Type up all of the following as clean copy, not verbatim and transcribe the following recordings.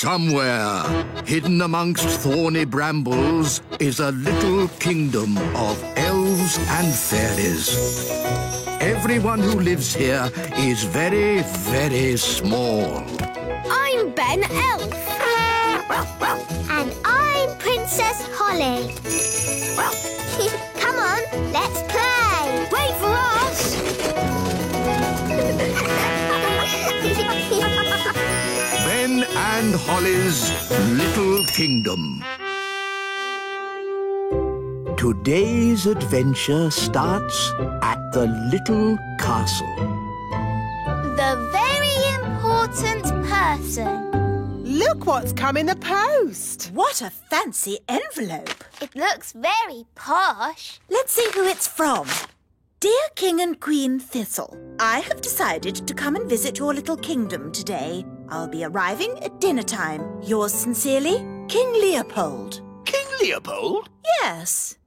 Somewhere, hidden amongst thorny brambles, is a little kingdom of elves and fairies. Everyone who lives here is very, very small. I'm Ben Elf. And I'm Princess Holly. Come on, let's play. Wait for us. Ben and Holly's Little Kingdom. Today's adventure starts at the little castle. The very important person. Look what's come in the post. What a fancy envelope. It looks very posh. Let's see who it's from. Dear King and Queen Thistle, I have decided to come and visit your little kingdom today. I'll be arriving at dinner time. Yours sincerely, King Leopold. King Leopold? Yes.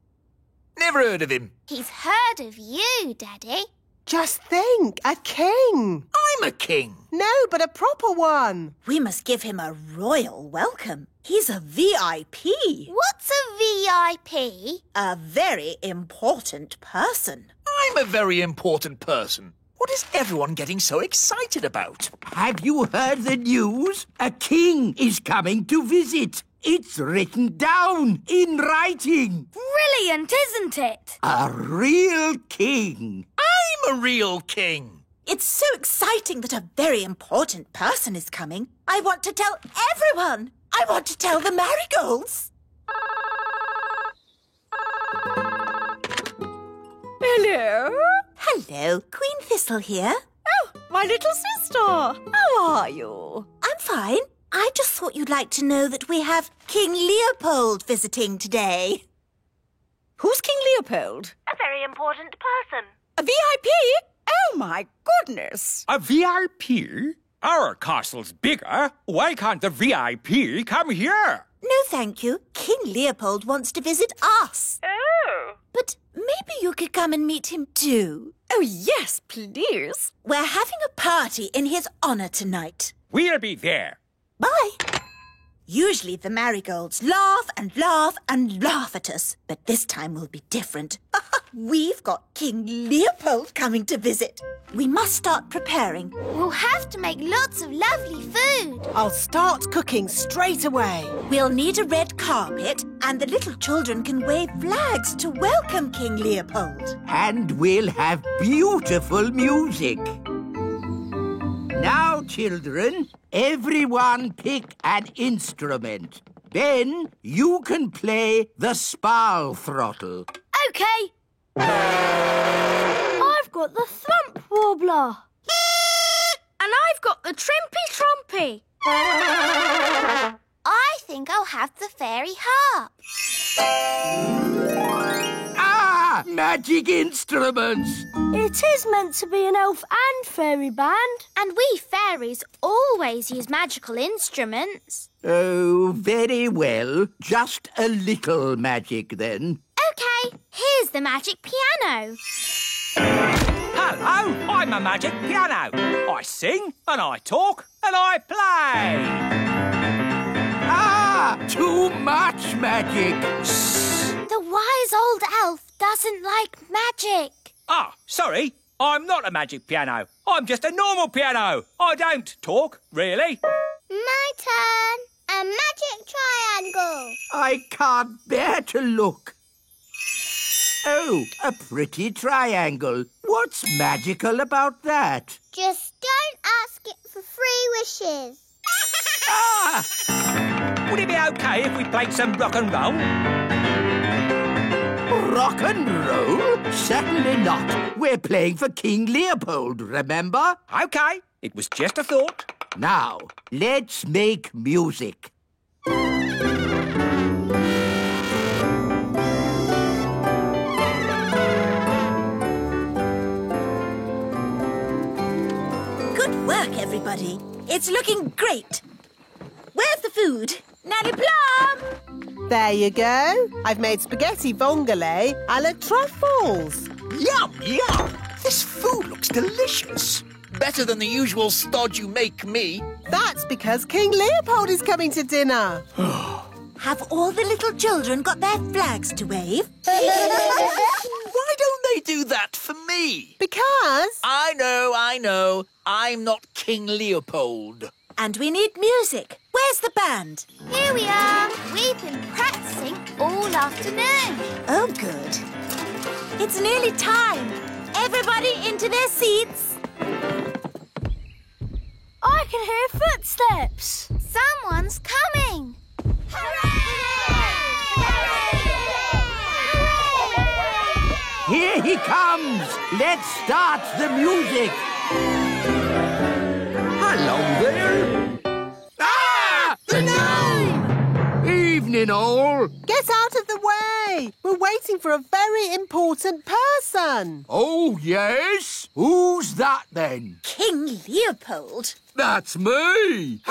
Never heard of him. He's heard of you, Daddy. Just think, a king. I'm a king. No, but a proper one. We must give him a royal welcome. He's a VIP. What's a VIP? A very important person. I'm a very important person. What is everyone getting so excited about? Have you heard the news? A king is coming to visit. It's written down in writing. Brilliant, isn't it? A real king. I'm a real king. It's so exciting that a very important person is coming. I want to tell everyone. I want to tell the marigolds. Hello? Hello, Queen Thistle here. Oh, my little sister. How are you? I'm fine. I just thought you'd like to know that we have King Leopold visiting today. Who's King Leopold? A very important person. A VIP? Oh, my goodness. A VIP? Our castle's bigger. Why can't the VIP come here? No, thank you. King Leopold wants to visit us. Oh. But maybe you could come and meet him too. Oh, yes, please. We're having a party in his honour tonight. We'll be there. Bye. Usually the marigolds laugh and laugh and laugh at us, but this time will be different. We've got King Leopold coming to visit. We must start preparing. We'll have to make lots of lovely food. I'll start cooking straight away. We'll need a red carpet, and the little children can wave flags to welcome King Leopold. And we'll have beautiful music. Now, children, everyone pick an instrument. Ben, you can play the spal throttle. OK. I've got the thump warbler. And I've got the trimpy trumpy. I think I'll have the fairy harp. Ah, magic instruments! It is meant to be an elf and fairy band. And we fairies always use magical instruments. Oh, very well. Just a little magic, then. OK, here's the magic piano. Hello, I'm a magic piano. I sing and I talk and I play. Ah, too much magic. The wise old elf doesn't like magic. Ah, sorry, I'm not a magic piano. I'm just a normal piano. I don't talk, really. My turn. A magic triangle. I can't bear to look. Oh, a pretty triangle. What's magical about that? Just don't ask it for 3 wishes. Ah! Would it be OK if we played some rock and roll? Rock and roll? Certainly not. We're playing for King Leopold, remember? OK, it was just a thought. Now, let's make music. Good work, everybody. It's looking great. Where's the food? Nanny Plum! There you go. I've made spaghetti vongole a la truffles. Yum, yum. This food looks delicious. Better than the usual stodge you make me. That's because King Leopold is coming to dinner. Have all the little children got their flags to wave? Why don't they do that for me? Because... I know. I'm not King Leopold. And we need music. Where's the band? Here we are. We've been practicing all afternoon. Oh, good. It's nearly time. Everybody into their seats. I can hear footsteps. Someone's coming. Hooray! Here he comes! Let's start the music. Hello there. Ah! The gnome! Evening, all. Get out of the way. We're waiting for a very important person. Oh, yes? Who's that, then? King Leopold. That's me.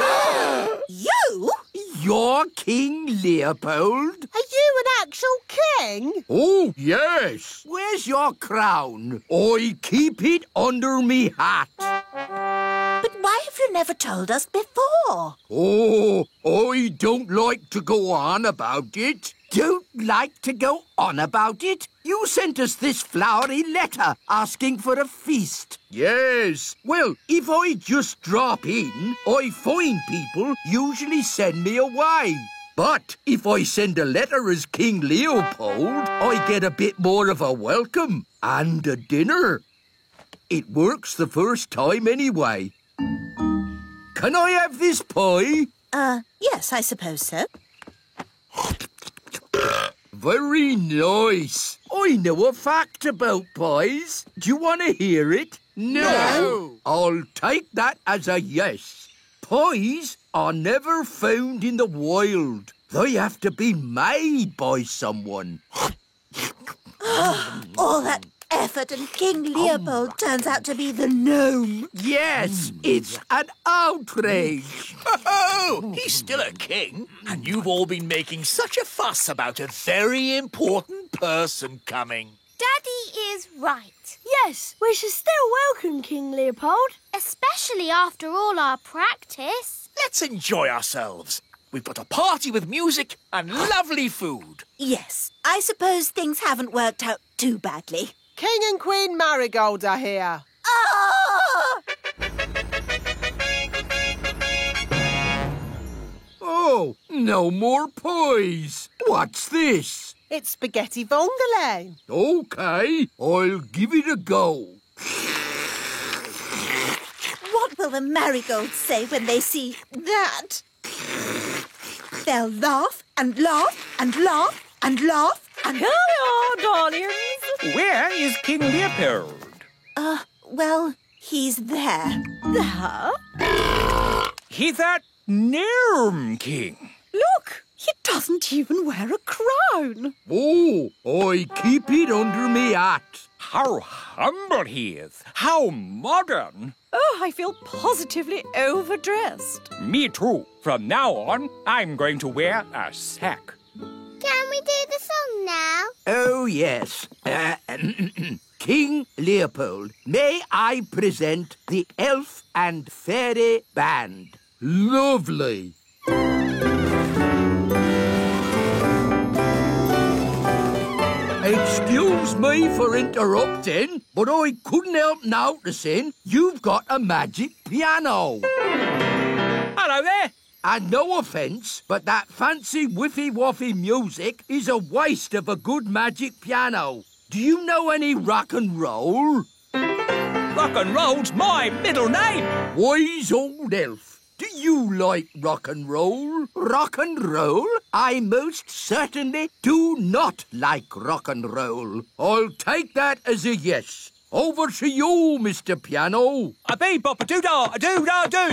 You? You're King Leopold? Are you an actual king? Oh, yes. Where's your crown? I keep it under me hat. But why have you never told us before? Oh, I don't like to go on about it. Don't like to go on about it? You sent us this flowery letter asking for a feast. Yes. Well, if I just drop in, I find people usually send me away. But if I send a letter as King Leopold, I get a bit more of a welcome and a dinner. It works the first time anyway. Can I have this pie? Yes, I suppose so. Very nice. I know a fact about pies. Do you want to hear it? No. I'll take that as a yes. Pies are never found in the wild. They have to be made by someone. All that effort and King Leopold turns out to be the gnome. Yes, it's an outrage. Oh, he's still a king. And you've all been making such a fuss about a very important person coming. Daddy is right. Yes, we should still welcome King Leopold. Especially after all our practice. Let's enjoy ourselves. We've got a party with music and lovely food. Yes, I suppose things haven't worked out too badly. King and Queen Marigold are here. Ah! Oh, no more pies. What's this? It's spaghetti vongole. OK, I'll give it a go. What will the marigolds say when they see that? They'll laugh and laugh and laugh and laugh and... Here we are, darlings. Where is King Leopold? Well, he's there. There. He's that gnome king. Look, he doesn't even wear a crown. Oh, I keep it under me hat. How humble he is. How modern. Oh, I feel positively overdressed. Me too. From now on, I'm going to wear a sack. Can we do the song now? Oh, yes. King Leopold, may I present the Elf and Fairy Band? Lovely. Excuse me for interrupting, but I couldn't help noticing you've got a magic piano. Hello there. And no offence, but that fancy whiffy-woffy music is a waste of a good magic piano. Do you know any rock and roll? Rock and roll's my middle name. Wise old elf. Do you like rock and roll? Rock and roll? I most certainly do not like rock and roll. I'll take that as a yes. Over to you, Mr. Piano. A bebop, a doo-dah, a doo-dah, doo.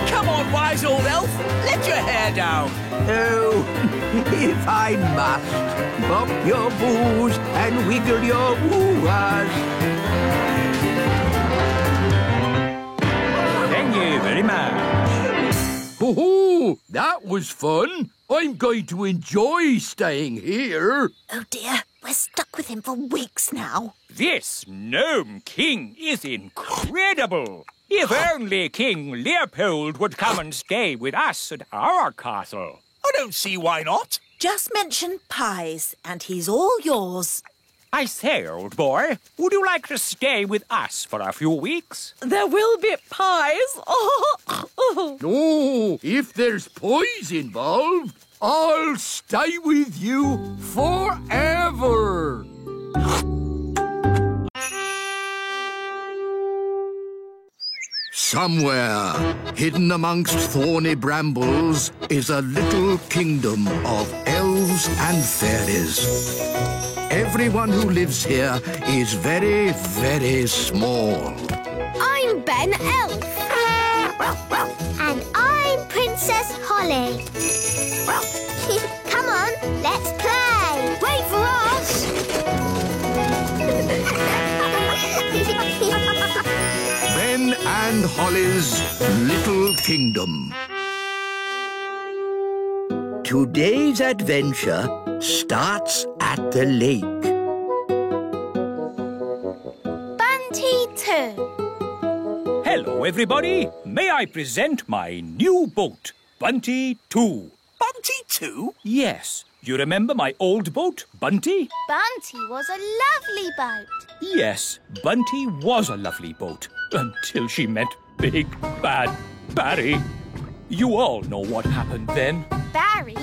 Come on, wise old elf. Let your hair down. Oh, if I must, bump your boos and wiggle your woo-ahs. Thank Thank you very much. Oh, that was fun. I'm going to enjoy staying here. Oh dear, we're stuck with him for weeks now. This Gnome King is incredible. If only King Leopold would come and stay with us at our castle. I don't see why not. Just mention pies and he's all yours. I say, old boy, would you like to stay with us for a few weeks? There will be pies. No, if there's poise involved, I'll stay with you forever. Somewhere, hidden amongst thorny brambles, is a little kingdom of elves and fairies. Everyone who lives here is very, very small. I'm Ben Elf. And I'm Princess Holly. Come on, let's play. Wait for us. Ben and Holly's Little Kingdom. Today's adventure starts at the lake. Bunty 2. Hello, everybody. May I present my new boat, Bunty 2. Bunty 2? Yes. You remember my old boat, Bunty? Bunty was a lovely boat. Yes, Bunty was a lovely boat until she met Big Bad Barry. You all know what happened then. Barry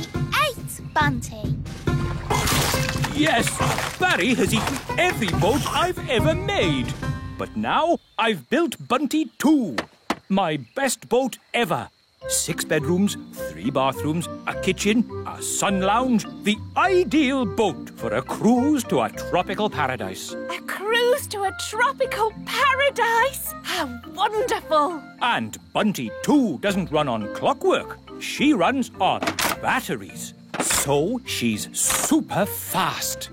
ate Bunty. Yes, Barry has eaten every boat I've ever made. But now I've built Bunty 2, my best boat ever. 6 bedrooms, 3 bathrooms, a kitchen, a sun lounge. The ideal boat for a cruise to a tropical paradise. A cruise to a tropical paradise? How wonderful! And Bunty 2 doesn't run on clockwork. She runs on batteries. So she's super fast.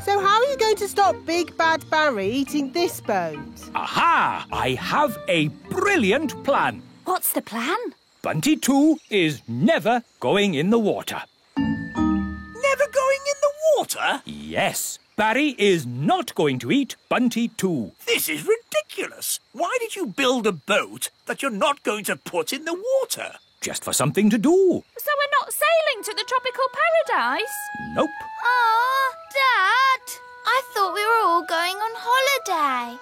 So how are you going to stop Big Bad Barry eating this boat? Aha! I have a brilliant plan. What's the plan? Bunty 2 is never going in the water. Never going in the water? Yes, Barry is not going to eat Bunty 2. This is ridiculous. Why did you build a boat that you're not going to put in the water? Just for something to do. So we're not sailing to the tropical paradise? Nope. Oh, Dad, I thought we were all going on holiday.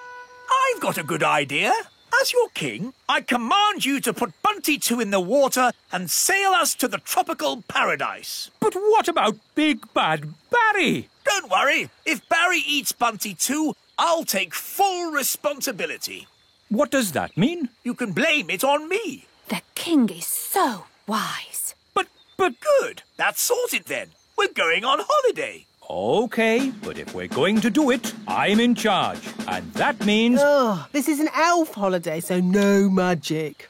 I've got a good idea. As your king, I command you to put Bunty 2 in the water and sail us to the tropical paradise. But what about Big Bad Barry? Don't worry. If Barry eats Bunty 2, I'll take full responsibility. What does that mean? You can blame it on me. The king is so wise. But... Good. That's sorted then. We're going on holiday. OK, but if we're going to do it, I'm in charge. And that means... Oh, this is an elf holiday, so no magic.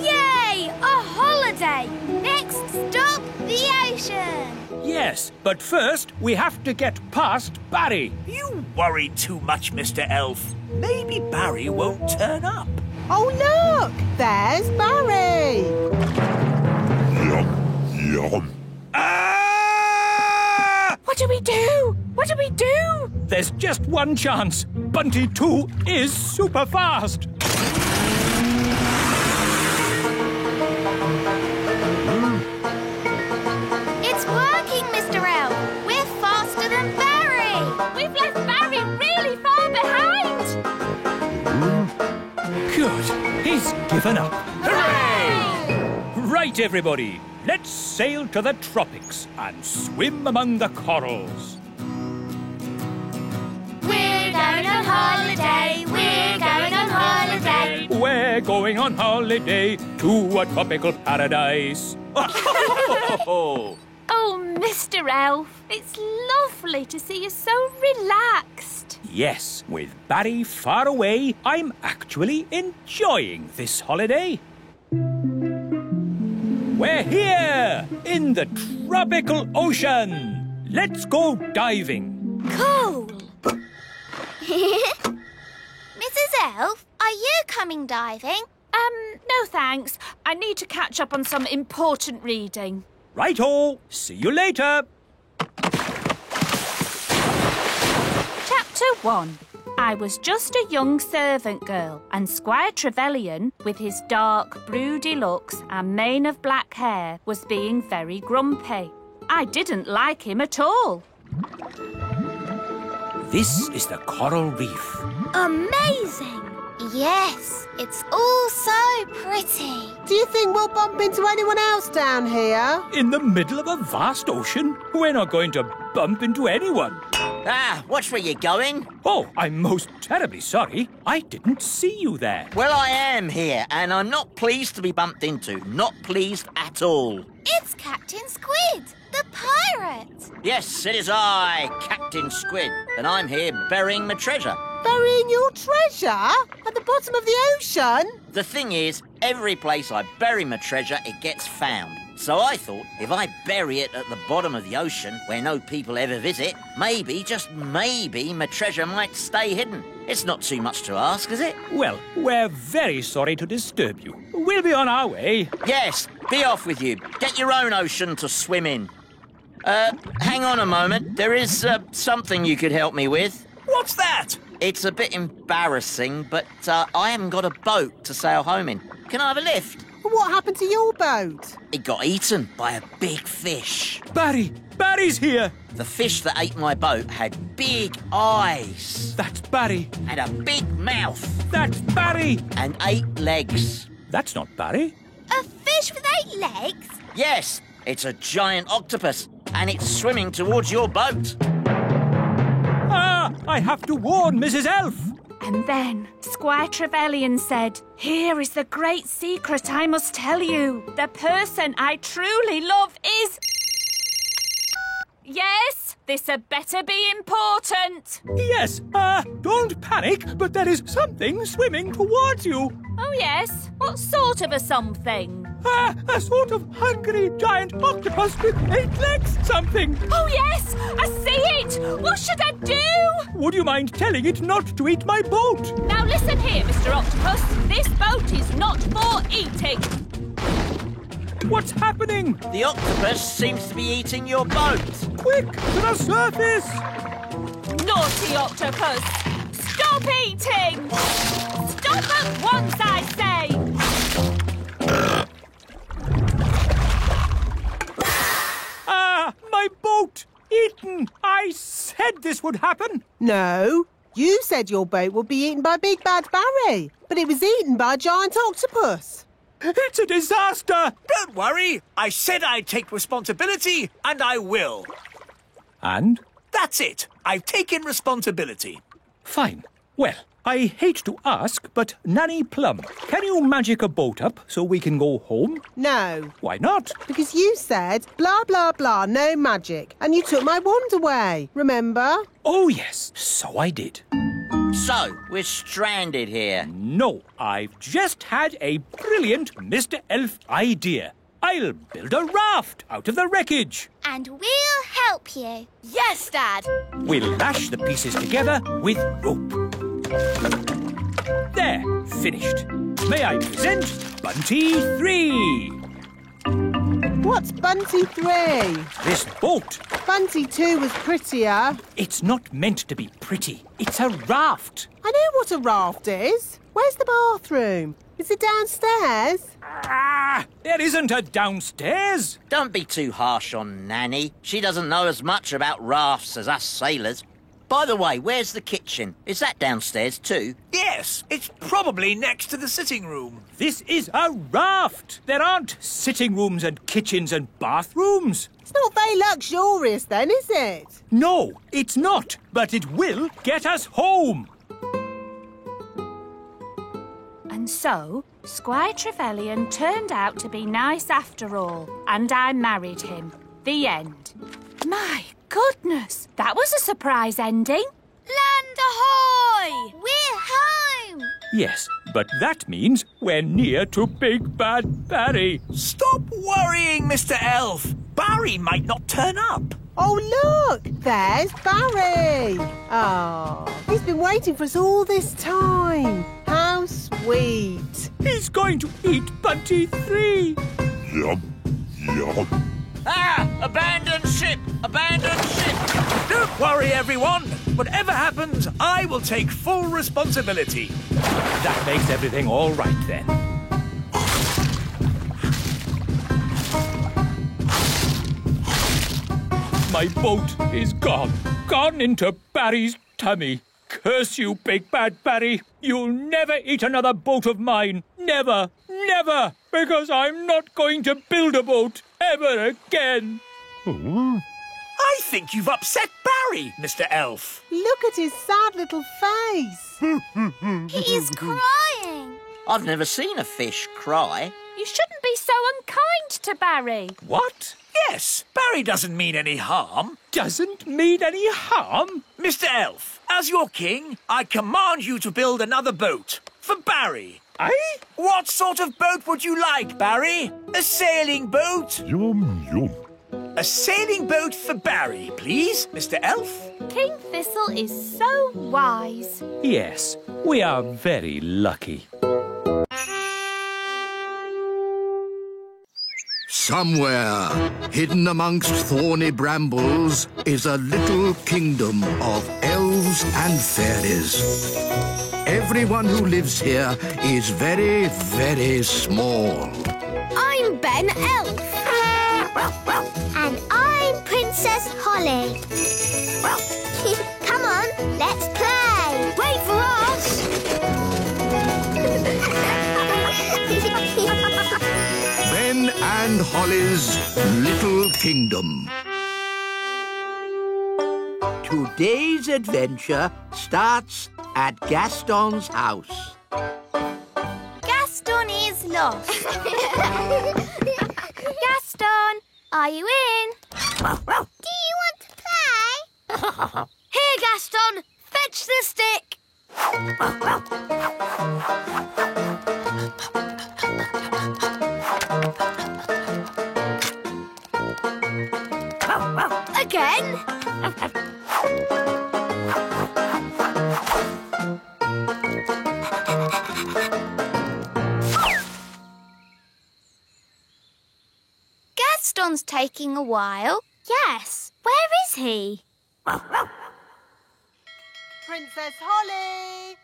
Yay! A holiday! Next stop, the ocean. Yes, but first we have to get past Barry. You worry too much, Mr. Elf. Maybe Barry won't turn up. Oh, look! There's Barry! Yum. Ah! What do we do? What do we do? There's just one chance. Bunty 2 is super fast. It's working, Mr. Elf. We're faster than Barry. We've left Barry really far behind. Good. He's given up. Hooray! Right, everybody. Let's sail to the tropics and swim among the corals. We're going on holiday. We're going on holiday. We're going on holiday to a tropical paradise. Oh, Mr. Elf, it's lovely to see you so relaxed. Yes, with Barry far away, I'm actually enjoying this holiday. We're here in the tropical ocean. Let's go diving. Cool. Mrs. Elf, are you coming diving? No thanks. I need to catch up on some important reading. Righto! See you later! Chapter 1. I was just a young servant girl, and Squire Trevelyan, with his dark, broody looks and mane of black hair, was being very grumpy. I didn't like him at all. This is the coral reef. Amazing. Yes, it's all so pretty. Do you think we'll bump into anyone else down here? In the middle of a vast ocean? We're not going to bump into anyone. Ah, watch where you're going. Oh, I'm most terribly sorry. I didn't see you there. Well, I am here, and I'm not pleased to be bumped into. Not pleased at all. It's Captain Squid, the pirate. Yes, it is I, Captain Squid, and I'm here burying my treasure. Burying your treasure? At the bottom of the ocean? The thing is, every place I bury my treasure, it gets found. So I thought, if I bury it at the bottom of the ocean, where no people ever visit, maybe, just maybe, my treasure might stay hidden. It's not too much to ask, is it? Well, we're very sorry to disturb you. We'll be on our way. Yes, be off with you. Get your own ocean to swim in. Hang on a moment. There is something you could help me with. What's that? It's a bit embarrassing, but I haven't got a boat to sail home in. Can I have a lift? What happened to your boat? It got eaten by a big fish. Barry's here. The fish that ate my boat had big eyes. That's Barry. And a big mouth. That's Barry. And 8 legs. That's not Barry. A fish with 8 legs? Yes, it's a giant octopus, and it's swimming towards your boat. Ah, I have to warn Mrs. Elf. And then Squire Trevelyan said, "Here is the great secret I must tell you. The person I truly love is..." Yes, this had better be important. Yes, don't panic, but there is something swimming towards you. Oh, yes? What sort of a something? A sort of hungry giant octopus with 8 legs something. Oh, yes! I see it! What should I do? Would you mind telling it not to eat my boat? Now listen here, Mr. Octopus. This boat is not for eating. What's happening? The octopus seems to be eating your boat. Quick, to the surface! Naughty octopus! Stop eating! Stop at once, I say! My boat! Eaten! I said this would happen! No, you said your boat would be eaten by Big Bad Barry, but it was eaten by a giant octopus. It's a disaster! Don't worry. I said I'd take responsibility, and I will. And? That's it. I've taken responsibility. Fine. Well, I hate to ask, but Nanny Plum, can you magic a boat up so we can go home? No, Why not? because you said blah, blah, blah, no magic, and you took my wand away, remember? Oh, yes, so I did. So, we're stranded here. No, I've just had a brilliant Mr. Elf idea. I'll build a raft out of the wreckage. And we'll help you. Yes, Dad. We'll lash the pieces together with rope. There, finished. May I present Bunty 3? What's Bunty 3? This boat. Bunty 2 was prettier. It's not meant to be pretty. It's a raft. I know what a raft is. Where's the bathroom? Is it downstairs? There isn't a downstairs. Don't be too harsh on Nanny. She doesn't know as much about rafts as us sailors. By the way, where's the kitchen? Is that downstairs too? Yes, it's probably next to the sitting room. This is a raft. There aren't sitting rooms and kitchens and bathrooms. It's not very luxurious then, is it? No, it's not. But it will get us home. And so, Squire Trevelyan turned out to be nice after all, and I married him. The end. My goodness, that was a surprise ending. Land ahoy! We're home! Yes, but that means we're near to Big Bad Barry. Stop worrying, Mr. Elf. Barry might not turn up. Oh, look! There's Barry! Oh, he's been waiting for us all this time. How sweet. He's going to eat Bunty 3. Yum, yum. Ah! Abandoned ship! Abandoned ship! Don't worry, everyone. Whatever happens, I will take full responsibility. That makes everything all right then. My boat is gone. Gone into Barry's tummy. Curse you, Big Bad Barry. You'll never eat another boat of mine. Never, never. Because I'm not going to build a boat ever again. I think you've upset Barry, Mr. Elf. Look at his sad little face. He is crying. I've never seen a fish cry. You shouldn't be so unkind to Barry. What? Yes, Barry doesn't mean any harm. Doesn't mean any harm? Mr. Elf, as your king, I command you to build another boat for Barry. Aye? What sort of boat would you like, Barry? A sailing boat? Yum, yum. A sailing boat for Barry, please, Mr. Elf. King Thistle is so wise. Yes, we are very lucky. Somewhere, hidden amongst thorny brambles, is a little kingdom of elves and fairies. Everyone who lives here is very, very small. I'm Ben Elf. And I'm Princess Holly. Come on, let's play. Wait for us. Ben and Holly's Little Kingdom. Today's adventure starts at Gaston's house. Gaston is lost. Gaston, are you in? Do you want to play? Here, Gaston, fetch the stick. Again. Gaston's taking a while. Yes. Where is he? Princess Holly!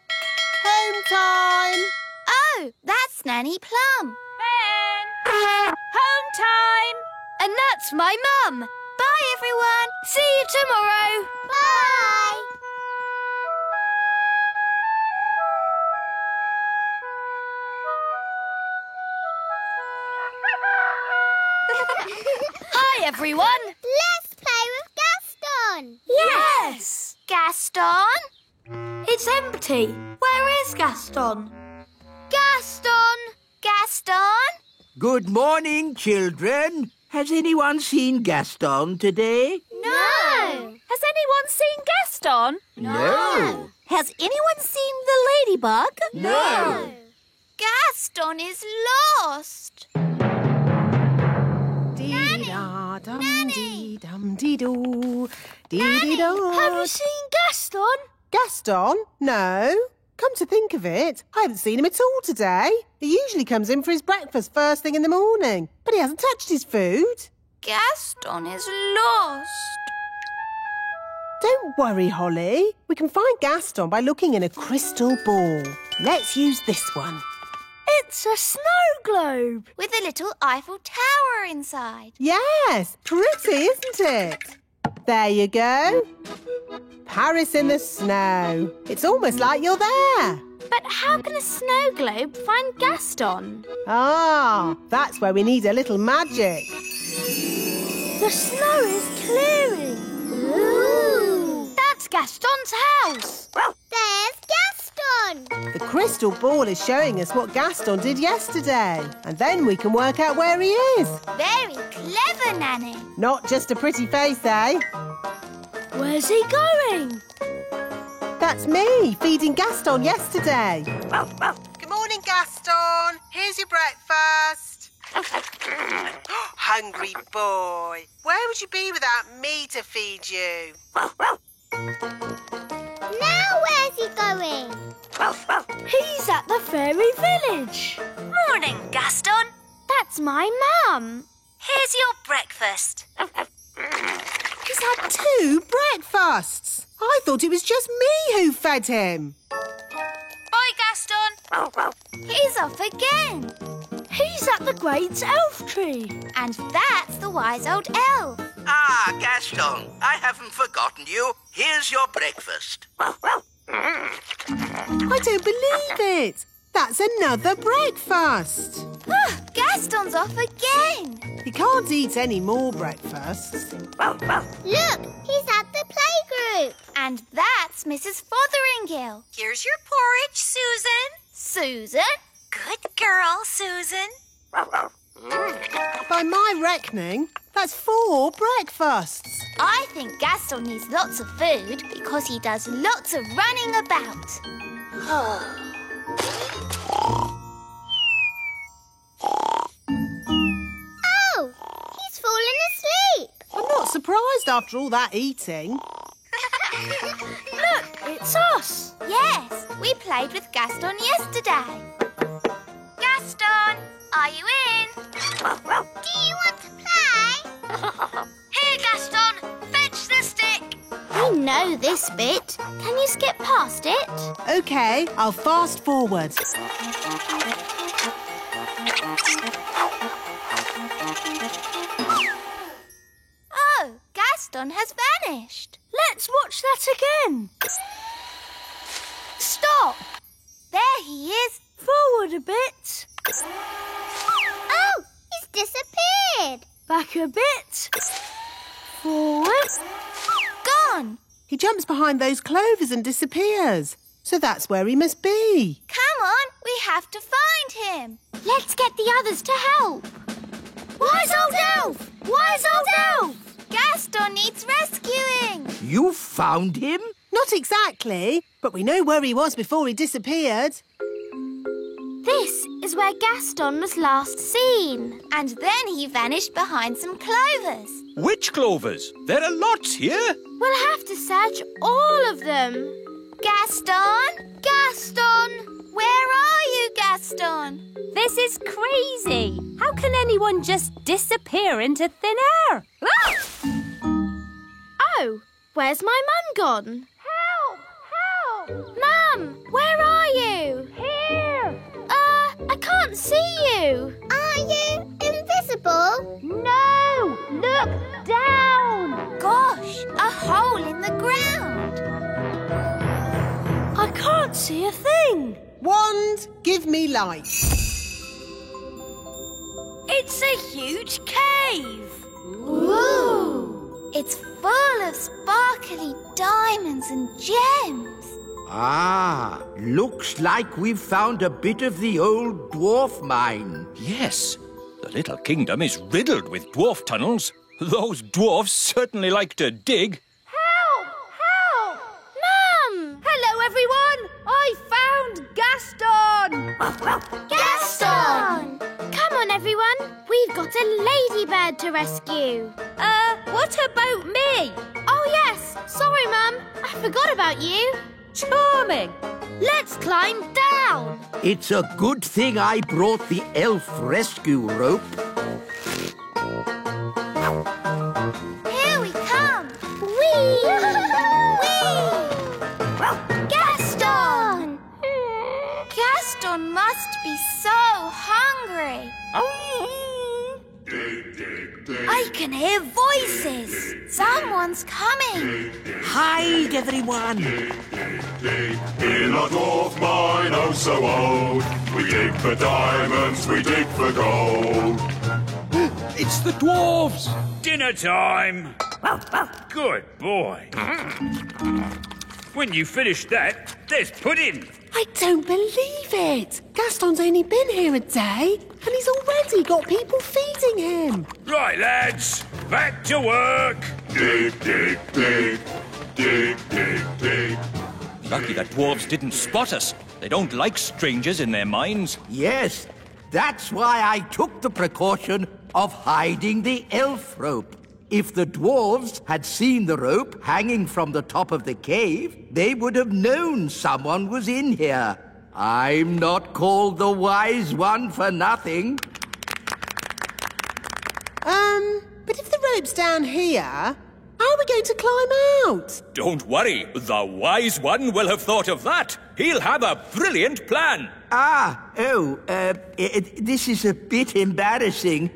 Home time! Oh, that's Nanny Plum. Ben! Home time! And that's my mum. Bye, everyone. See you tomorrow. Bye. Hi, everyone. Let's play with Gaston. Yes. Gaston? It's empty. Where is Gaston? Gaston! Gaston? Good morning, children. Has anyone seen Gaston today? No. Has anyone seen Gaston? No. Has anyone seen the ladybug? No. Gaston is lost. Dee-da-dum-dee-dum-dee-doo. Nanny, Dee-dee-do. have you seen Gaston? Gaston? No. Come to think of it, I haven't seen him at all today. He usually comes in for his breakfast first thing in the morning, but he hasn't touched his food. Gaston is lost. Don't worry, Holly. We can find Gaston by looking in a crystal ball. Let's use this one. It's a snow globe with a little Eiffel Tower inside. Yes, pretty, isn't it? There you go. Paris in the snow. It's almost like you're there. But how can a snow globe find Gaston? Ah, that's where we need a little magic. The snow is clearing. Ooh. That's Gaston's house. There's Gaston. The crystal ball is showing us what Gaston did yesterday. And then we can work out where he is. Very clever, Nanny. Not just a pretty face, eh? Where's he going? That's me, feeding Gaston yesterday. Good morning, Gaston. Here's your breakfast. Hungry boy. Where would you be without me to feed you? Now where's he going? He's at the fairy village. Morning, Gaston. That's my mum. Here's your breakfast. He's had 2 breakfasts. I thought it was just me who fed him. Bye, Gaston. He's off again. He's at the great elf tree. And that's the wise old elf. Ah, Gaston, I haven't forgotten you. Here's your breakfast. I don't believe it. That's another breakfast. Gaston's off again. He can't eat any more breakfasts. Look, he's at the playgroup. And that's Mrs. Fotheringill. Here's your porridge, Susan. Susan? Good girl, Susan. By my reckoning, that's 4 breakfasts. I think Gaston needs lots of food because he does lots of running about. Oh, he's fallen asleep. I'm not surprised after all that eating. Look, it's us. Yes, we played with Gaston yesterday. Gaston, are you in? Do you want to play? Here, Gaston, fetch the stick. We know this bit. Can you skip past it? OK, I'll fast forward. Oh, Gaston has vanished. Let's watch that again. Stop. There he is. Forward a bit. Oh, he's disappeared. Back a bit. Forward. Gone. He jumps behind those clovers and disappears. So that's where he must be. Come on, we have to find him. Let's get the others to help. Wise old elf! Wise old elf! Gaston needs rescuing. You found him? Not exactly, but we know where he was before he disappeared. This is where Gaston was last seen. And then he vanished behind some clovers. Which clovers? There are lots here. We'll have to search all of them. Gaston? Gaston! Where are you, Gaston? This is crazy. How can anyone just disappear into thin air? Ah! Oh, where's my mum gone? Help! Help! Mum, where are you? Here! I can't see you. Are you invisible? No! Look down! Gosh, a hole in the ground. I can't see a thing. Wand, give me light. It's a huge cave. Ooh! It's full of sparkly diamonds and gems. Ah, looks like we've found a bit of the old dwarf mine. Yes, the little kingdom is riddled with dwarf tunnels. Those dwarfs certainly like to dig. Help! Help! Mum! Hello, everyone! I found Gaston! Gaston! Come on, everyone. We've got a ladybird to rescue. What about me? Oh, yes. Sorry, Mum. I forgot about you. Charming. Let's climb down. It's a good thing I brought the elf rescue rope. Here we come. Whee! Whee! Gaston! Gaston must be so hungry. I can hear voices. Someone's coming. Hide, everyone. In a dwarf mine, oh so old, we dig for diamonds, we dig for gold. It's the dwarves. Dinner time. Good boy. When you finish that, there's pudding. I don't believe it. Gaston's only been here a day and he's already got people feeding him. Right, lads, back to work. Dig, dig, dig, dig, dig, dig. Lucky the dwarves didn't spot us. They don't like strangers in their mines. Yes, that's why I took the precaution of hiding the elf rope. If the dwarves had seen the rope hanging from the top of the cave, they would have known someone was in here. I'm not called the Wise One for nothing. But if the rope's down here, how are we going to climb out? Don't worry, the Wise One will have thought of that. He'll have a brilliant plan. This is a bit embarrassing.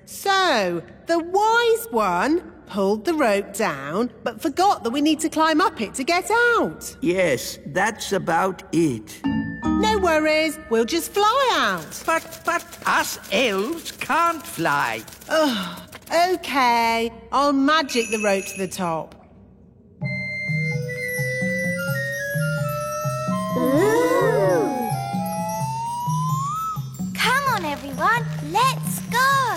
So, the Wise One pulled the rope down, but forgot that we need to climb up it to get out. Yes, that's about it. No worries, we'll just fly out. But us elves can't fly. Ugh, OK, I'll magic the rope to the top. Ooh. Come on, everyone, let's go.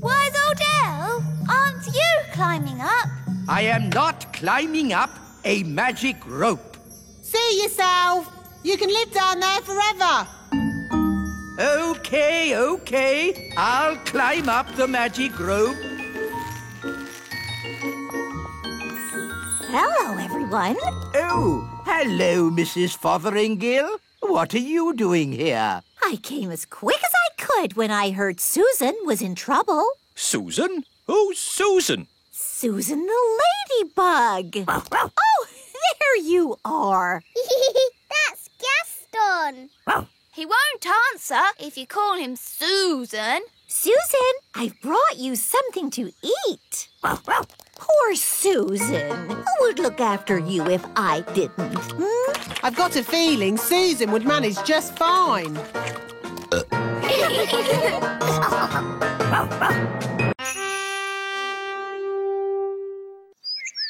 Wise old elf, aren't you climbing up? I am not climbing up a magic rope. See yourself. You can live down there forever. OK. I'll climb up the magic rope. Hello, everyone. Oh, hello, Mrs. Fotheringill. What are you doing here? I came as quick as I could when I heard Susan was in trouble. Susan? Who's Susan? Susan the ladybug. Oh, there you are. That's Gaston. He won't answer if you call him Susan. Susan, I've brought you something to eat. Poor Susan. Who would look after you if I didn't? I've got a feeling Susan would manage just fine.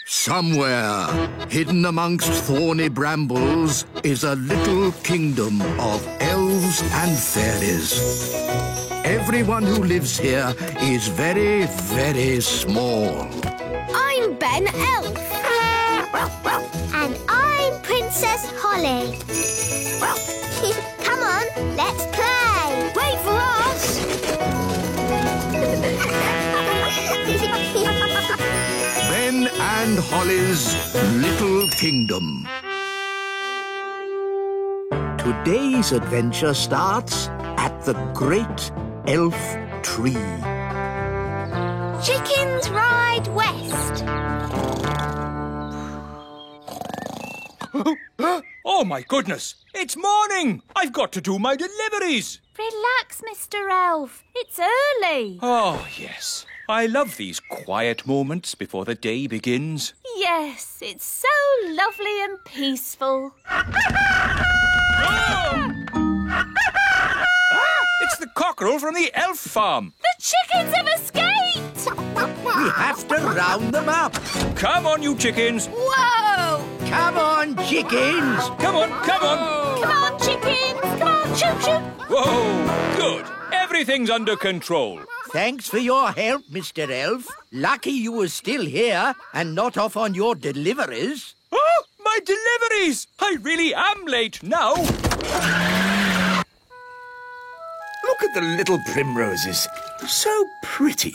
Somewhere, hidden amongst thorny brambles, is a little kingdom of elves and fairies. Everyone who lives here is very, very small. I'm Ben Elf. And I'm Princess Holly. Come on, let's play. Wait for us. Ben and Holly's Little Kingdom. Today's adventure starts at the Great Elf Tree. Chickens ride west. Oh, my goodness. It's morning. I've got to do my deliveries. Relax, Mr. Elf. It's early. Oh, yes. I love these quiet moments before the day begins. Yes, it's so lovely and peaceful. It's the cockerel from the elf farm. The chickens have escaped! We have to round them up. Come on, you chickens. Whoa! Come on, chickens. Come on. Come on, chickens! Come on, choo-choo! Whoa, good. Everything's under control. Thanks for your help, Mr. Elf. Lucky you were still here and not off on your deliveries. Oh, my deliveries! I really am late now. Look at the little primroses. So pretty.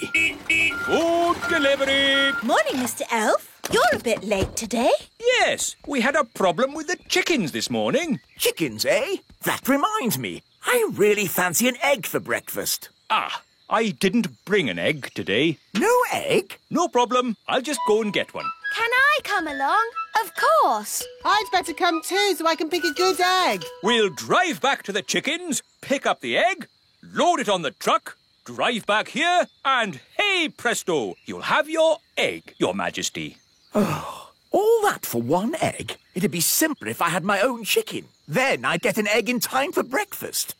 Food delivery. Morning, Mr. Elf. You're a bit late today. Yes, we had a problem with the chickens this morning. Chickens, eh? That reminds me. I really fancy an egg for breakfast. Ah, I didn't bring an egg today. No egg? No problem. I'll just go and get one. Can I come along? Of course. I'd better come too so I can pick a good egg. We'll drive back to the chickens, pick up the egg, load it on the truck, drive back here, and hey presto, you'll have your egg, Your Majesty. Oh, all that for one egg? It'd be simpler if I had my own chicken. Then I'd get an egg in time for breakfast.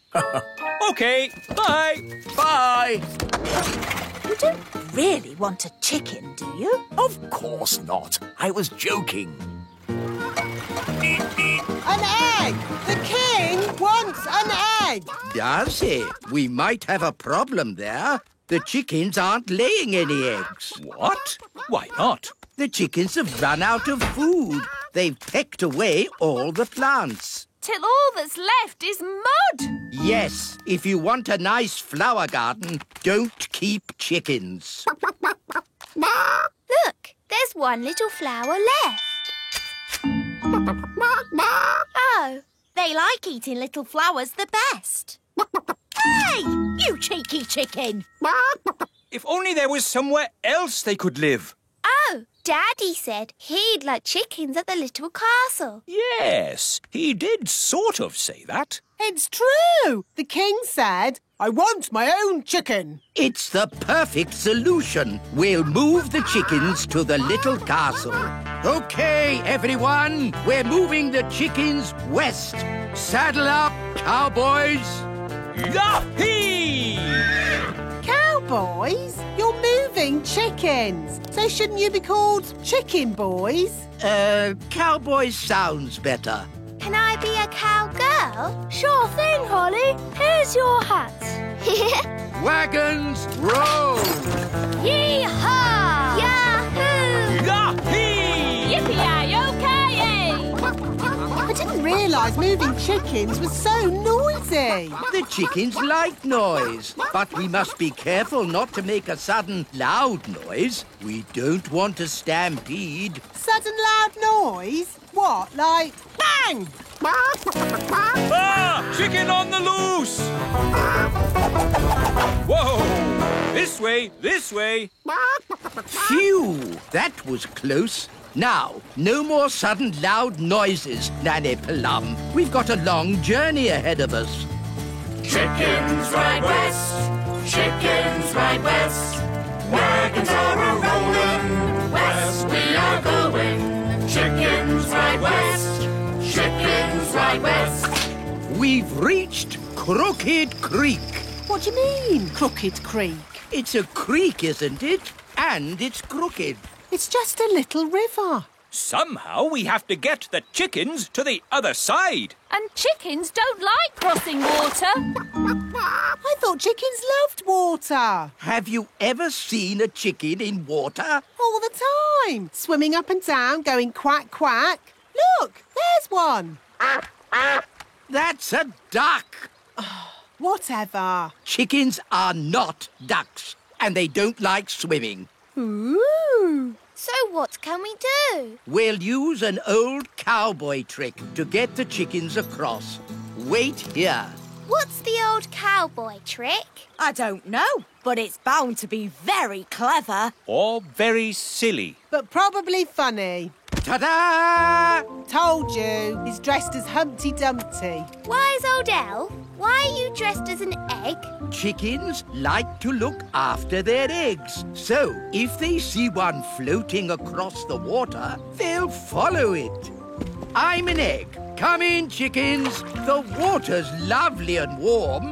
OK, bye. Bye. You don't really want a chicken, do you? Of course not. I was joking. An egg! The king wants an egg! Does he? We might have a problem there. The chickens aren't laying any eggs. What? Why not? The chickens have run out of food. They've pecked away all the plants. till all that's left is mud. Yes, if you want a nice flower garden, don't keep chickens. Look, there's one little flower left. Oh, They like eating little flowers the best. Hey, you cheeky chicken! If only there was somewhere else they could live. oh, Daddy said he'd like chickens at the little castle. Yes, he did sort of say that. It's true. The king said, I want my own chicken. It's the perfect solution. We'll move the chickens to the little castle. Okay, everyone, we're moving the chickens west. Saddle up, cowboys. Yahee! Cowboys? You're moving chickens. So shouldn't you be called chicken boys? Cowboys sounds better. Can I be a cowgirl? Sure thing, Holly. Here's your hat. Wagons, roll! Yee-haw! Yahoo! Yahee! Yippee-yi-yo-ki-yay! I didn't realise moving chickens was so noisy. The chickens like noise, but we must be careful not to make a sudden loud noise. We don't want a stampede. Sudden loud noise? What, like bang? Ah! Chicken on the loose! Whoa! This way, this way. Phew! That was close. Now, no more sudden loud noises, Nanny Plum. We've got a long journey ahead of us. Chickens ride west, chickens ride west. Wagons are a-rolling, west we are going. Chickens ride west, chickens ride west. We've reached Crooked Creek. What do you mean, Crooked Creek? It's a creek, isn't it? And it's crooked. It's just a little river. Somehow we have to get the chickens to the other side. And chickens don't like crossing water. I thought chickens loved water. Have you ever seen a chicken in water? All the time. Swimming up and down, going quack, quack. Look, there's one. That's a duck. Whatever. Chickens are not ducks, and they don't like swimming. Ooh. So what can we do? We'll use an old cowboy trick to get the chickens across. Wait here. What's the old cowboy trick? I don't know, but it's bound to be very clever. Or very silly. But probably funny. Ta-da! Told you, he's dressed as Humpty Dumpty. Wise old elf, why are you dressed as an egg? Chickens like to look after their eggs. So, if they see one floating across the water, they'll follow it. I'm an egg. Come in, chickens. The water's lovely and warm.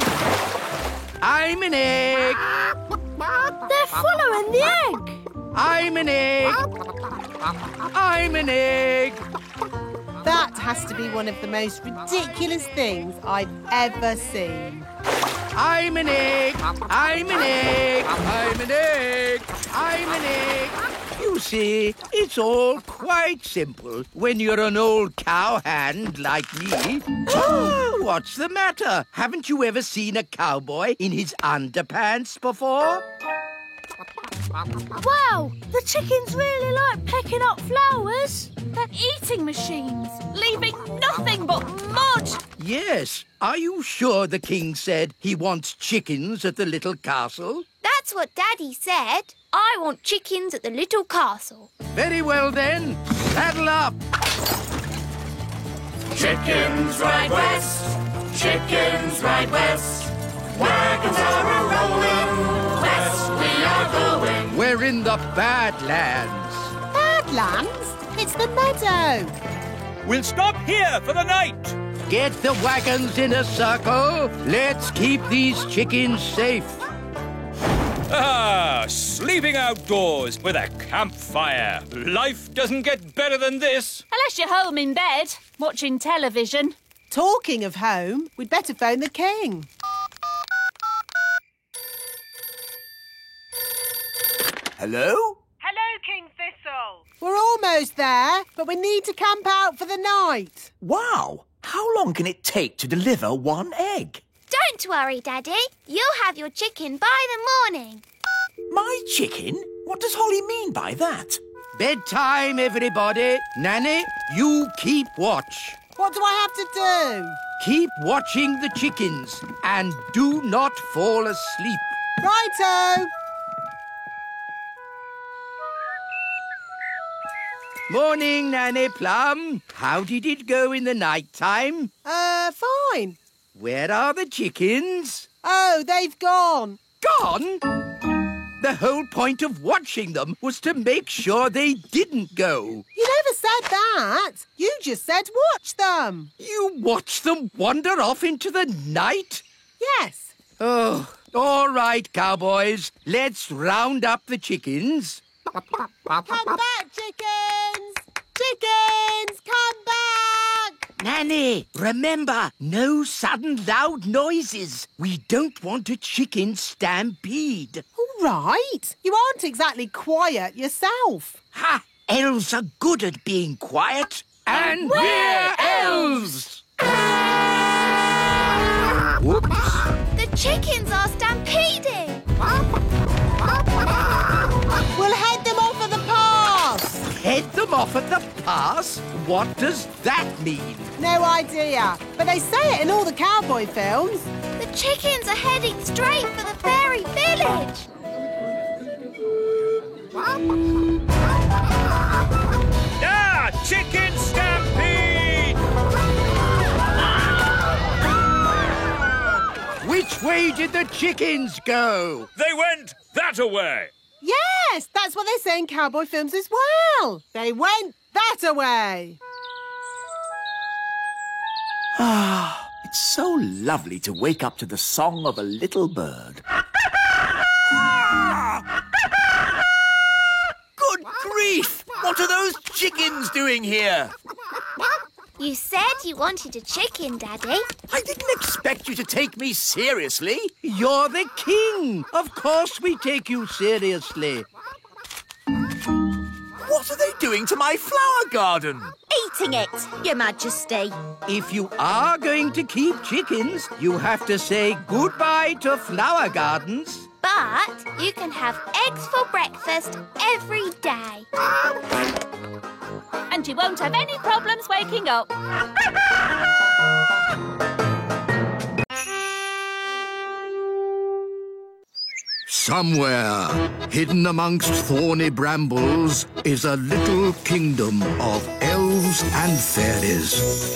I'm an egg. They're following the egg. I'm an egg. I'm an egg. That has to be one of the most ridiculous things I've ever seen. I'm an egg. I'm an egg. I'm an egg. I'm an egg. You see, it's all quite simple when you're an old cowhand like me. What's the matter? Haven't you ever seen a cowboy in his underpants before? Wow, the chickens really like pecking up flowers. They're eating machines, leaving nothing but mud. Yes. Are you sure the king said he wants chickens at the little castle? That's what Daddy said. I want chickens at the little castle. Very well then. Saddle up. Chickens ride west, chickens ride west. Wagons are a-rolling, west we are going. We're in the Badlands. Badlands? It's the meadow. We'll stop here for the night. Get the wagons in a circle. Let's keep these chickens safe. Ah, sleeping outdoors with a campfire. Life doesn't get better than this. Unless you're home in bed, watching television. Talking of home, we'd better phone the king. Hello? Hello, King Thistle. We're almost there, but we need to camp out for the night. Wow, How long can it take to deliver one egg? Don't worry, Daddy. You'll have your chicken by the morning. My chicken? What does Holly mean by that? Bedtime, everybody. Nanny, you keep watch. What do I have to do? Keep watching the chickens and do not fall asleep. Righto! Morning, Nanny Plum. How did it go in the night time? Fine. Where are the chickens? Oh, they've gone. Gone? The whole point of watching them was to make sure they didn't go. You never said that. You just said watch them. You watched them wander off into the night? Yes. Oh, all right, cowboys. Let's round up the chickens. Come back, chickens! Chickens, come back! Nanny, remember, no sudden loud noises. We don't want a chicken stampede. All right. You aren't exactly quiet yourself. Ha! Elves are good at being quiet. And we're elves! Whoops. The chickens are stampeding. We'll head them off at the pass. Head them off at the pass? What does that mean? No idea. But they say it in all the cowboy films. The chickens are heading straight for the fairy village. Ah! Chicken stampede! Which way did the chickens go? They went that-a-way. Yes, that's what they say in cowboy films as well. They went that-a-way. Ah, it's so lovely to wake up to the song of a little bird. Good grief! What are those chickens doing here? You said you wanted a chicken, Daddy. I didn't expect you to take me seriously. You're the king. Of course we take you seriously. What are they doing to my flower garden? Eating it, Your Majesty. If you are going to keep chickens, you have to say goodbye to flower gardens. But you can have eggs for breakfast every day. And you won't have any problems waking up. Somewhere, hidden amongst thorny brambles, is a little kingdom of elves and fairies.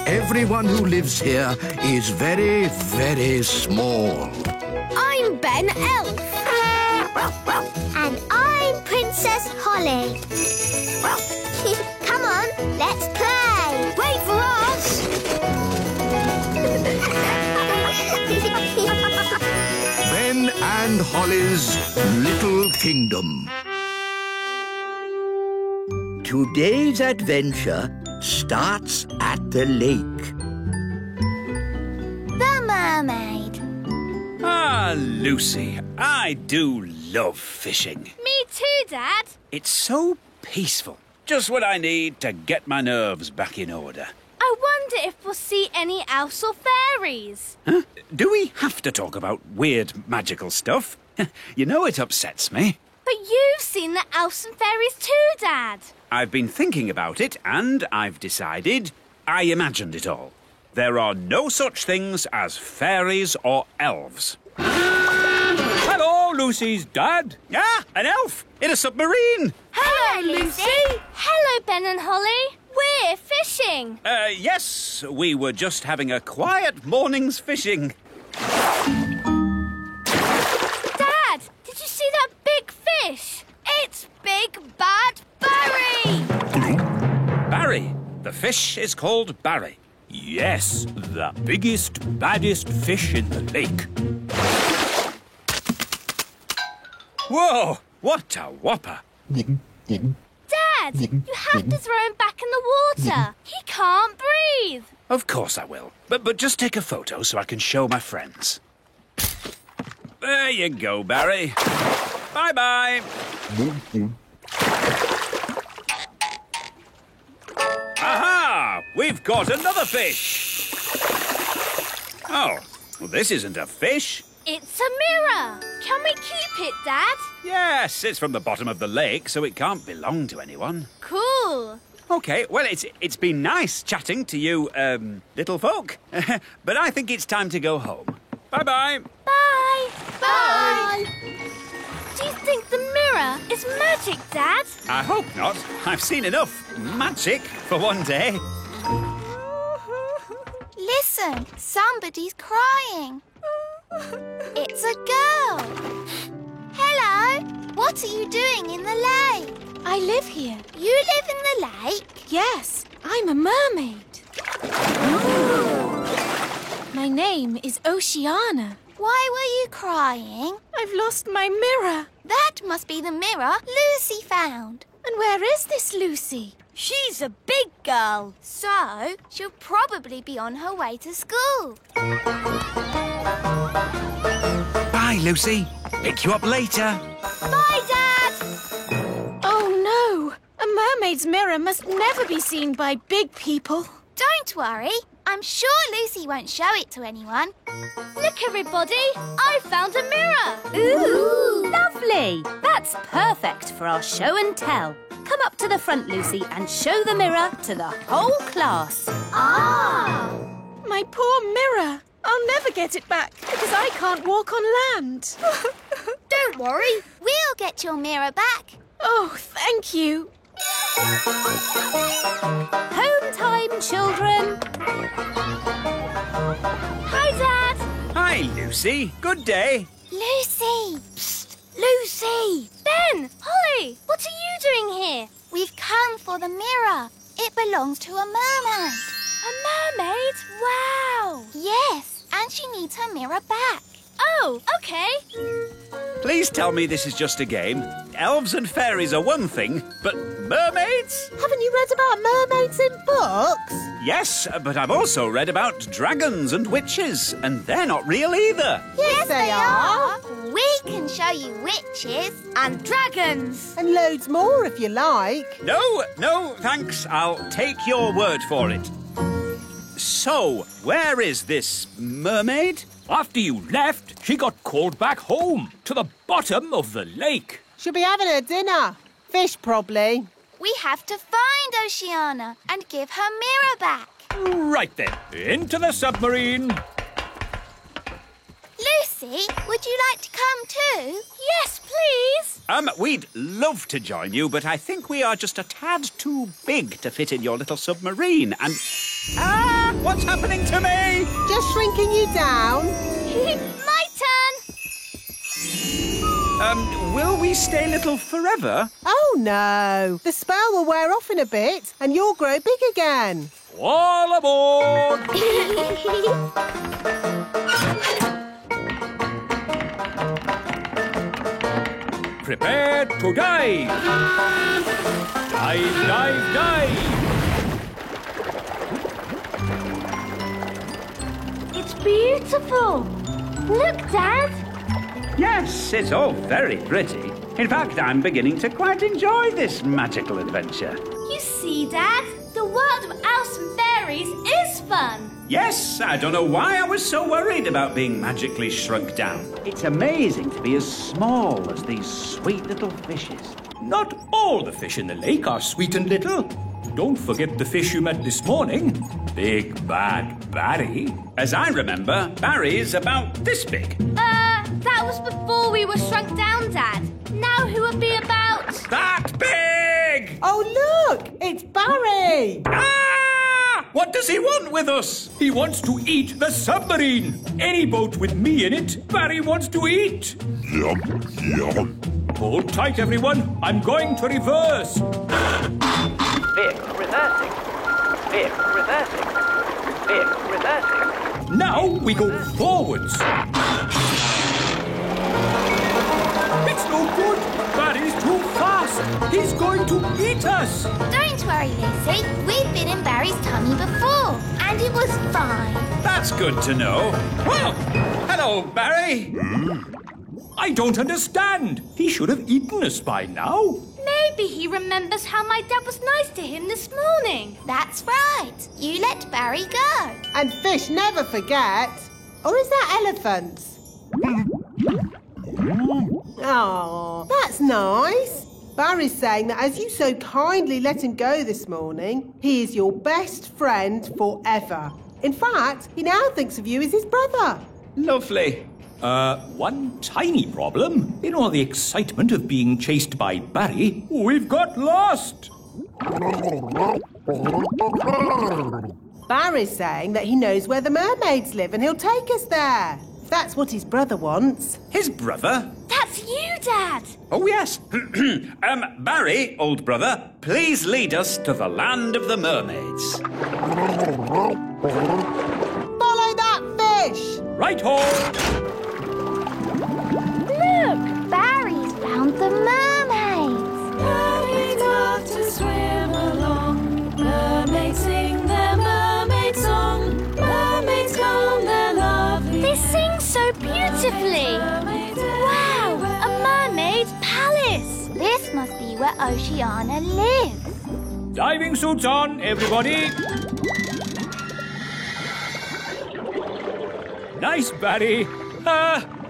Everyone who lives here is very, very small. I'm Ben Elf. And I'm Princess Holly. Come on, let's play. Wait for us. Ben and Holly's Little Kingdom. Today's adventure starts at the lake. The Mermaid. Ah, Lucy, I do love fishing. Me too, Dad. It's so peaceful. Just what I need to get my nerves back in order. I wonder if we'll see any elves or fairies. Huh? Do we have to talk about weird magical stuff? You know it upsets me. But you've seen the elves and fairies too, Dad. I've been thinking about it and I've decided I imagined it all. There are no such things as fairies or elves. Hello, Lucy's dad. Ah, an elf in a submarine. Hello, Lucy. Hello, Ben and Holly. We're fishing. Yes, we were just having a quiet morning's fishing. Dad, did you see that big fish? It's Big Bad Barry. Barry. The fish is called Barry. Yes, the biggest, baddest fish in the lake. Whoa, what a whopper. Dad, you have to throw him back in the water. He can't breathe. Of course I will. But just take a photo so I can show my friends. There you go, Barry. Bye-bye. Aha! we've caught another fish. Oh, well, this isn't a fish. It's a mirror. Can we keep it, Dad? Yes, it's from the bottom of the lake, so it can't belong to anyone. Cool. OK, well, it's been nice chatting to you, little folk. But I think it's time to go home. Bye-bye. Bye. Bye. Do you think the mirror is magic, Dad? I hope not. I've seen enough magic for one day. Listen, somebody's crying. It's a girl. Hello, what are you doing in the lake? I live here. You live in the lake? Yes, I'm a mermaid. My name is Oceana. Why were you crying? I've lost my mirror. That must be the mirror Lucy found. And where is this Lucy? She's a big girl. So, she'll probably be on her way to school. Bye, Lucy. Pick you up later. Bye, Dad. Oh, no. A mermaid's mirror must never be seen by big people. Don't worry. I'm sure Lucy won't show it to anyone. Look, everybody. I found a mirror. Ooh, lovely. That's perfect for our show and tell. Come up to the front, Lucy, and show the mirror to the whole class. Ah! My poor mirror. I'll never get it back because I can't walk on land. Don't worry. We'll get your mirror back. Oh, thank you. Home time, children. Hi, Dad. Hi, Lucy. Good day. Lucy. Psst, Lucy. Ben, Holly, what are you doing here? We've come for the mirror. It belongs to a mermaid. A mermaid? Wow. Yes, and she needs her mirror back. Oh, OK. Please tell me this is just a game. Elves and fairies are one thing, but mermaids? Haven't you read about mermaids in books? Yes, but I've also read about dragons and witches, and they're not real either. Yes, they are. We can show you witches And dragons. And loads more if you like. No, thanks. I'll take your word for it. So, where is this mermaid? After you left, she got called back home to the bottom of the lake. She'll be having her dinner. Fish, probably. We have to find Oceana and give her mirror back. Right then, into the submarine. Lucy, would you like to come too? Yes, please. We'd love to join you, but I think we are just a tad too big to fit in your little submarine. And... what's happening to me? Just shrinking you down. My turn. Will we stay little forever? Oh, no. The spell will wear off in a bit and you'll grow big again. All aboard! Prepare to dive! Dive, dive, dive! It's beautiful. Look, Dad. Yes, it's all very pretty. In fact, I'm beginning to quite enjoy this magical adventure. You see, Dad, the world of elves and fairies is fun. Yes, I don't know why I was so worried about being magically shrunk down. It's amazing to be as small as these sweet little fishes. Not all the fish in the lake are sweet and little. Don't forget the fish you met this morning. Big Bad Barry. As I remember, Barry's about this big. That was before we were shrunk down, Dad. Now who would be about... That big! Oh, look! It's Barry! What does he want with us? He wants to eat the submarine. Any boat with me in it, Barry wants to eat. Yum, yum. Hold tight, everyone. I'm going to reverse. Vehicle reversing. Vehicle reversing. Vehicle reversing. Now we go forwards. It's no good. Barry's too fast. He's going to eat us. Don't worry, Lucy. We've been in Barry's tummy before, and it was fine. That's good to know. Well, hello, Barry. I don't understand. He should have eaten us by now. Maybe he remembers how my dad was nice to him this morning. That's right. You let Barry go. And fish never forget. Or is that elephants? Oh, that's nice. Barry's saying that as you so kindly let him go this morning, he is your best friend forever. In fact, he now thinks of you as his brother. Lovely. One tiny problem. In all the excitement of being chased by Barry, we've got lost. Barry's saying that he knows where the mermaids live and he'll take us there. If that's what his brother wants. His brother? That's you, Dad. Oh, yes. Barry, old brother, please lead us to the land of the mermaids. Follow that fish! Right-ho! Look, Barry's found the mermaids. Mermaids love to swim along. Mermaids sing their mermaid song. Mermaids calm their lovely. They sing so beautifully. Wow, a mermaid's palace. This must be where Oceana lives. Diving suits on, everybody. Nice, Barry.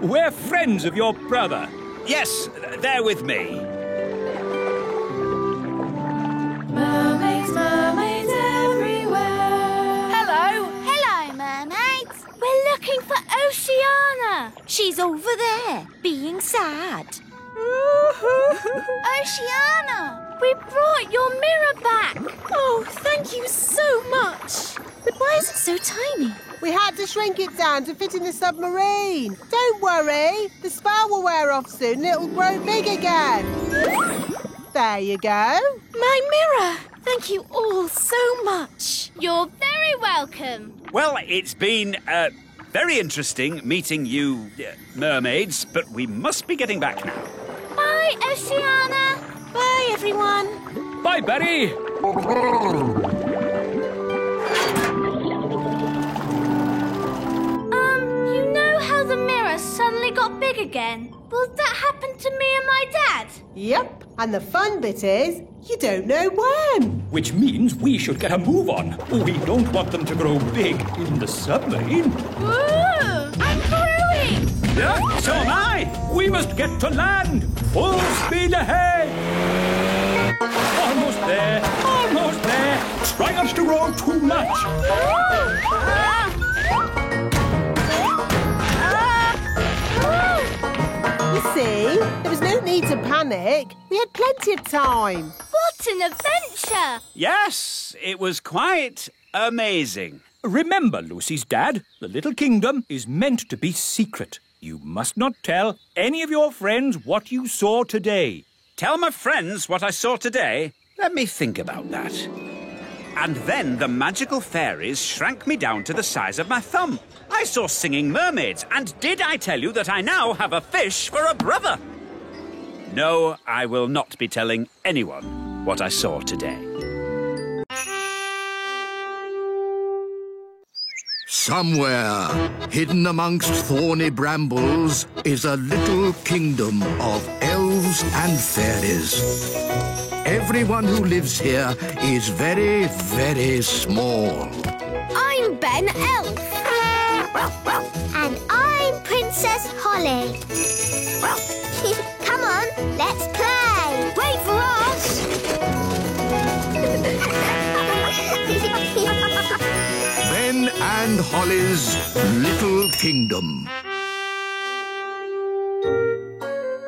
We're friends of your brother. Yes, they're with me. Mermaids, mermaids everywhere. Hello. Hello, mermaids. We're looking for Oceana. She's over there, being sad. Oceana! We brought your mirror back. Oh, thank you so much. But why is it so tiny? We had to shrink it down to fit in the submarine. Don't worry, the spell will wear off soon and it'll grow big again. There you go. My mirror. Thank you all so much. You're very welcome. Well, it's been very interesting meeting you, mermaids, but we must be getting back now. Bye, Oceana. Bye, everyone. Bye, Barry. You know how the mirror suddenly got big again? Will that happen to me and my dad? Yep, and the fun bit is, you don't know when. Which means we should get a move on. We don't want them to grow big in the submarine. Ooh, I'm growing. Yeah, so am I. We must get to land. Full speed ahead. Almost there. Almost there. Try not to grow too much. You see, there was no need to panic. We had plenty of time. What an adventure. Yes, it was quite amazing. Remember, Lucy's dad, the little kingdom is meant to be secret. You must not tell any of your friends what you saw today. Tell my friends what I saw today? Let me think about that. And then the magical fairies shrank me down to the size of my thumb. I saw singing mermaids, and did I tell you that I now have a fish for a brother? No, I will not be telling anyone what I saw today. Somewhere, hidden amongst thorny brambles, is a little kingdom of elves and fairies. Everyone who lives here is very, very small. I'm Ben Elf. And I'm Princess Holly. Come on, let's play. Wait for us. Ben and Holly's Little Kingdom.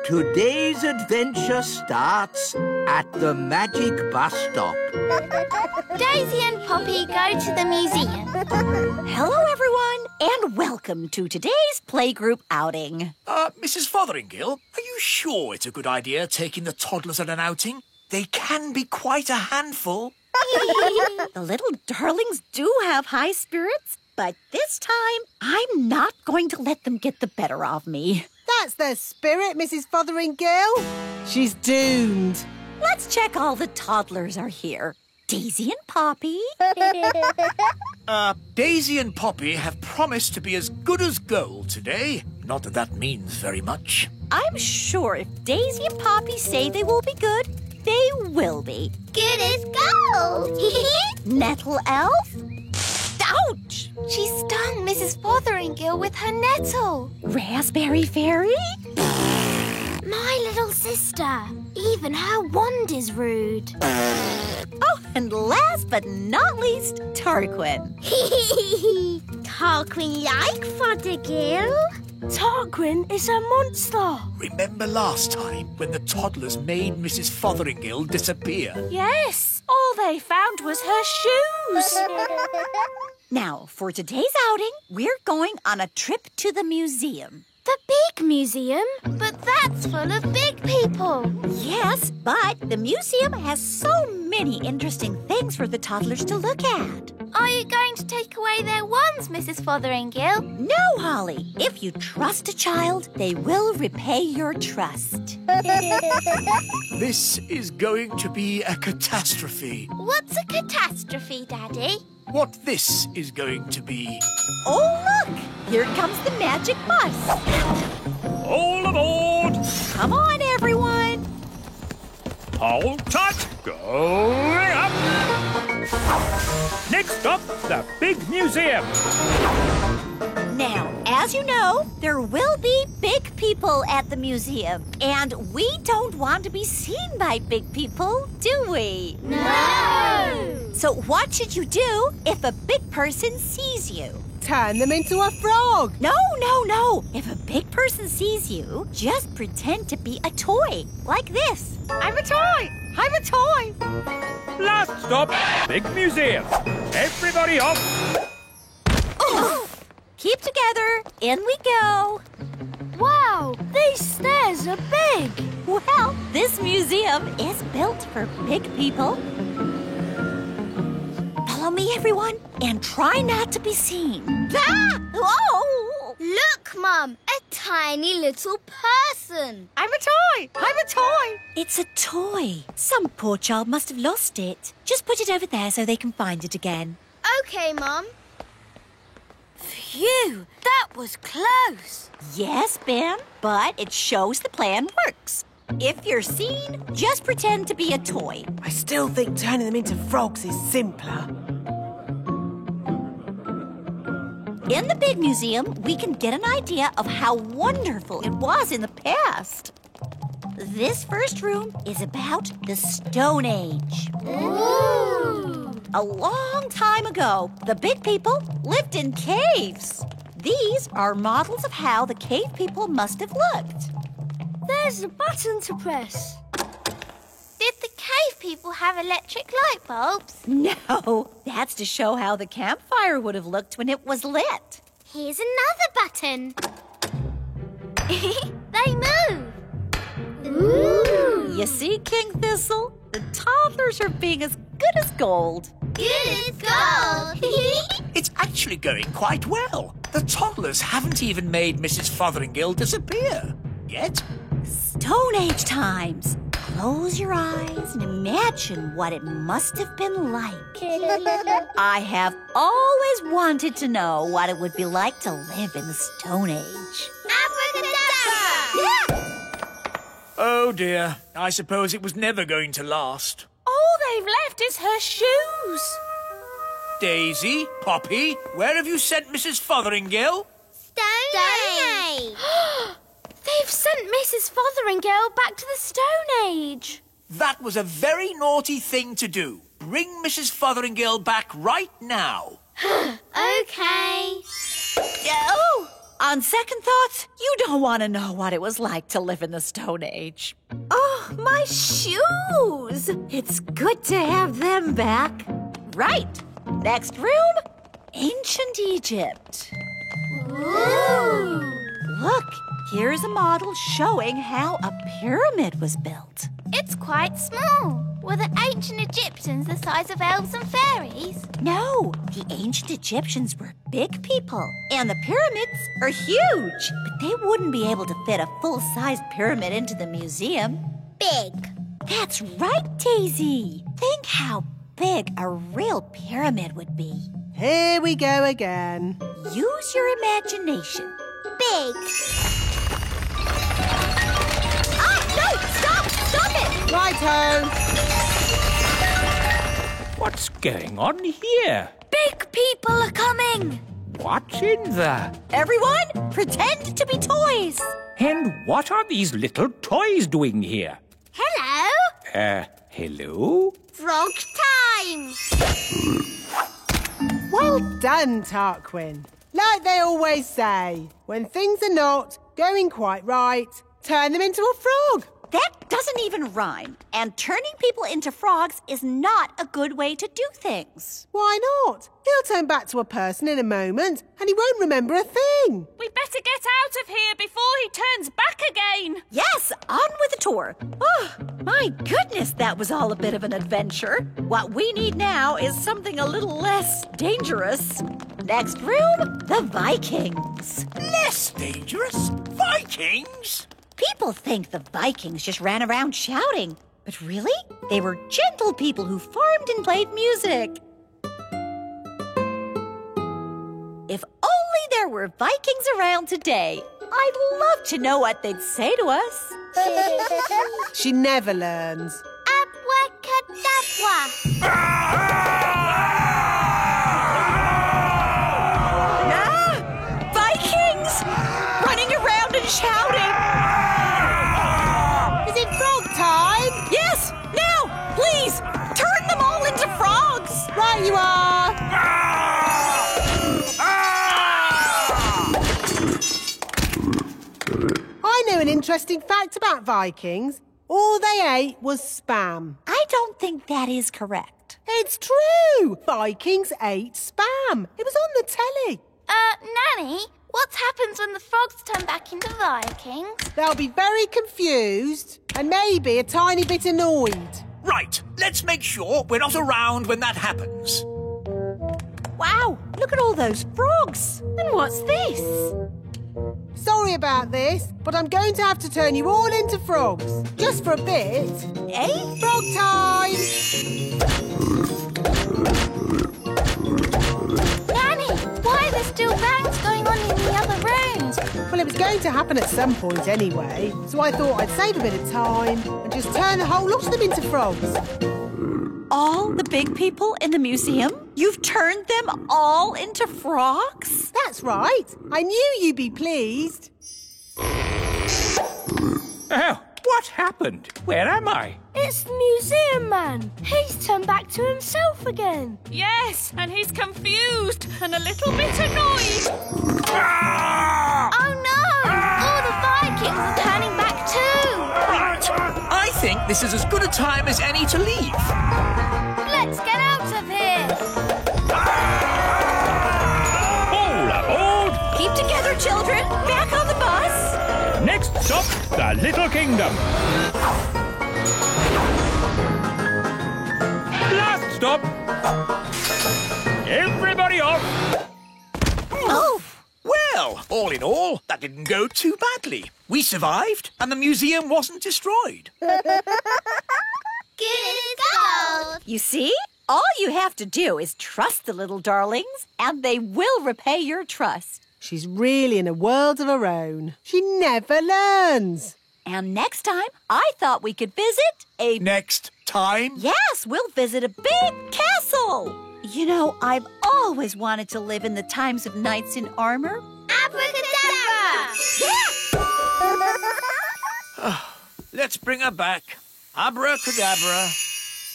Today's adventure starts at the magic bus stop. Daisy and Poppy go to the museum. Hello, everyone, and welcome to today's playgroup outing. Mrs. Fotheringill, are you sure it's a good idea taking the toddlers on an outing? They can be quite a handful. The little darlings do have high spirits, but this time I'm not going to let them get the better of me. That's their spirit, Mrs. Fotheringill. She's doomed. Let's check all the toddlers are here. Daisy and Poppy. Daisy and Poppy have promised to be as good as gold today. Not that that means very much. I'm sure if Daisy and Poppy say they will be good, they will be. Good as gold. Nettle elf? Ouch! She stung Mrs. Fotheringill with her nettle. Raspberry fairy? My little sister. Even her wand is rude. Oh, and last but not least, Tarquin. Tarquin like Fothergill. Tarquin is a monster. Remember last time when the toddlers made Mrs. Fotheringill disappear? Yes, all they found was her shoes. Now, for today's outing, we're going on a trip to the museum. The big museum? But that's full of big people. Yes, but the museum has so many interesting things for the toddlers to look at. Are you going to take away their wands, Mrs. Fotheringill? No, Holly. If you trust a child, they will repay your trust. This is going to be a catastrophe. What's a catastrophe, Daddy? What this is going to be. Oh, look! Here comes the magic bus. All aboard! Come on, everyone. Hold tight! Going up! Next up, the big museum. Now, as you know, there will be big people at the museum. And we don't want to be seen by big people, do we? No! So what should you do if a big person sees you? Turn them into a frog. No. If a big person sees you, just pretend to be a toy, like this. I'm a toy! I'm a toy! Last stop, big museum. Everybody off. Oh. Keep together. In we go. Wow, these stairs are big. Well, this museum is built for big people. Follow me, everyone, and try not to be seen. Ah! Oh! Look, Mum, a tiny little person. I'm a toy! I'm a toy! It's a toy. Some poor child must have lost it. Just put it over there so they can find it again. Okay, Mum. Phew, that was close. Yes, Ben, but it shows the plan works. If you're seen, just pretend to be a toy. I still think turning them into frogs is simpler. In the big museum, we can get an idea of how wonderful it was in the past. This first room is about the Stone Age. Ooh! A long time ago, the big people lived in caves. These are models of how the cave people must have looked. There's a button to press. Did the cave people have electric light bulbs? No, that's to show how the campfire would have looked when it was lit. Here's another button. They move. Ooh. You see, King Thistle? The toddlers are being as good as gold. Good as gold. It's actually going quite well. The toddlers haven't even made Mrs. Fotheringill disappear yet. Stone Age times. Close your eyes and imagine what it must have been like. I have always wanted to know what it would be like to live in the Stone Age. Abracadabra! Oh dear, I suppose it was never going to last. All they've left is her shoes. Daisy, Poppy, where have you sent Mrs. Fotheringill? Stone Age. They've sent Mrs. Fotheringill back to the Stone Age. That was a very naughty thing to do. Bring Mrs. Fotheringill back right now. Okay. Oh! On second thoughts, you don't want to know what it was like to live in the Stone Age. Oh, my shoes! It's good to have them back. Right. Next room, Ancient Egypt. Ooh! Look, here's a model showing how a pyramid was built. It's quite small. Were the ancient Egyptians the size of elves and fairies? No, the ancient Egyptians were big people, and the pyramids are huge. But they wouldn't be able to fit a full-sized pyramid into the museum. Big. That's right, Daisy. Think how big a real pyramid would be. Here we go again. Use your imagination. Big. Ah, no! Stop! Stop it! Righto. What's going on here? Big people are coming. What's in there? Everyone, pretend to be toys. And what are these little toys doing here? Hello. Hello? Frog time. Well done, Tarquin. Like they always say, when things are not going quite right, turn them into a frog. That doesn't even rhyme. And turning people into frogs is not a good way to do things. Why not? He'll turn back to a person in a moment and he won't remember a thing. We better get out of here before he turns back again. Yes, on with the tour. Oh, my goodness, that was all a bit of an adventure. What we need now is something a little less dangerous. Next room, the Vikings. Less dangerous? Vikings? People think the Vikings just ran around shouting. But really, they were gentle people who farmed and played music. If only there were Vikings around today. I'd love to know what they'd say to us. She never learns. Abracadabra. Vikings! Running around and shouting. Is it frog time? Yes, now, please, turn them all into frogs. Right you are. I know an interesting fact about Vikings. All they ate was spam. I don't think that is correct. It's true. Vikings ate spam. It was on the telly. Nanny, what happens when the frogs turn back into Vikings? They'll be very confused and maybe a tiny bit annoyed. Right, let's make sure we're not around when that happens. Wow, look at all those frogs. And what's this? Sorry about this, but I'm going to have to turn you all into frogs. Just for a bit. Eh? Frog time! Nanny, why are there still bangs going on in the other rooms? Well, it was going to happen at some point anyway, so I thought I'd save a bit of time and just turn the whole lot of them into frogs. All the big people in the museum? You've turned them all into frogs? That's right. I knew you'd be pleased. Oh, what happened? Where am I? It's the museum man. He's turned back to himself again. Yes, and he's confused and a little bit annoyed. Oh no! All the Vikings are turning back too. Right, I think this is as good a time as any to leave. Let's get out of here. Hold up, hold! Keep together, children. Back on the bus. Next stop, the Little Kingdom. Last stop. Everybody off. Oh! Well, all in all, that didn't go too badly. We survived, and the museum wasn't destroyed. Good gold. You see? All you have to do is trust the little darlings, and they will repay your trust. She's really in a world of her own. She never learns. And next time, I thought we could visit a... Next time? Yes, we'll visit a big castle. You know, I've always wanted to live in the times of knights in armor. Abracadabra! Let's bring her back. Abracadabra.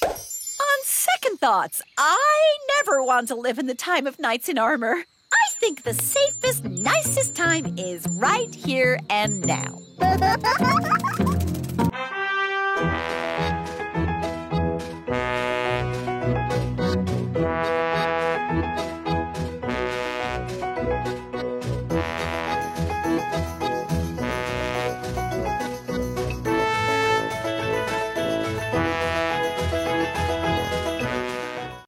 On second thoughts, I never want to live in the time of knights in armor. I think the safest, nicest time is right here and now.